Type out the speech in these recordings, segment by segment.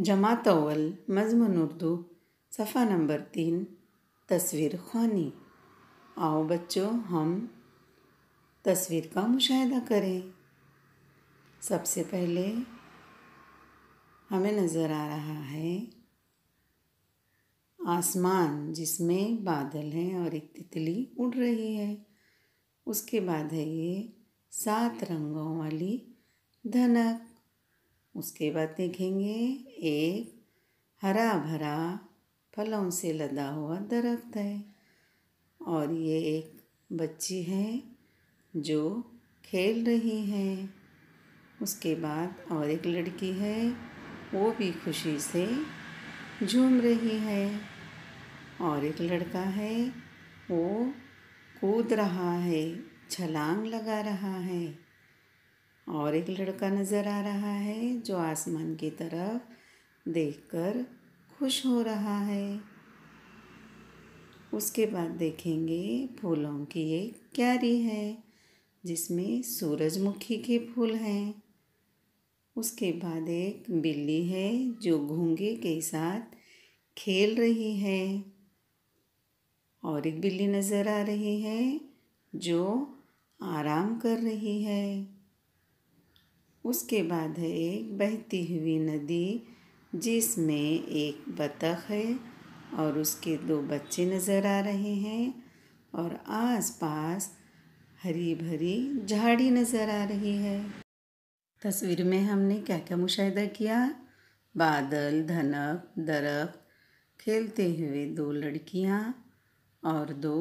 जमात अव्वल मज़मून उर्दू सफ़ा नंबर 3 तस्वीर ख़्वानी। आओ बच्चों, हम तस्वीर का मुशाहिदा करें। सबसे पहले हमें नज़र आ रहा है आसमान, जिसमें बादल हैं और एक तितली उड़ रही है। उसके बाद है ये 7 रंगों वाली धनक। उसके बाद देखेंगे एक हरा भरा फलों से लदा हुआ दरख्त है, और ये एक बच्ची है जो खेल रही है। उसके बाद और एक लड़की है, वो भी खुशी से झूम रही है, और एक लड़का है वो कूद रहा है, छलांग लगा रहा है, और एक लड़का नज़र आ रहा है जो आसमान की तरफ देखकर खुश हो रहा है। उसके बाद देखेंगे फूलों की एक क्यारी है जिसमें सूरजमुखी के फूल हैं। उसके बाद एक बिल्ली है जो घोंघे के साथ खेल रही है, और एक बिल्ली नज़र आ रही है जो आराम कर रही है। उसके बाद है एक बहती हुई नदी जिसमें एक बतख है और उसके 2 बच्चे नज़र आ रहे हैं, और आसपास हरी भरी झाड़ी नज़र आ रही है। तस्वीर में हमने क्या क्या मुशाहिदा किया? बादल, धनक, दरख्त, खेलते हुए 2 लड़कियां और 2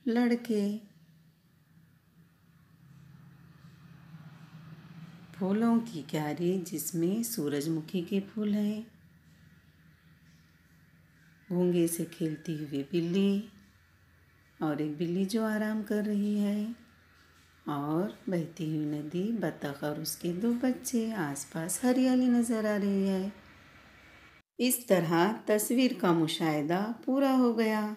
लड़के, फूलों की क्यारी जिसमें सूरजमुखी के फूल हैं, घोंघे से खेलती हुई बिल्ली, और एक बिल्ली जो आराम कर रही है, और बहती हुई नदी, बतख और उसके 2 बच्चे। आसपास हरियाली नज़र आ रही है। इस तरह तस्वीर का मुशाहिदा पूरा हो गया।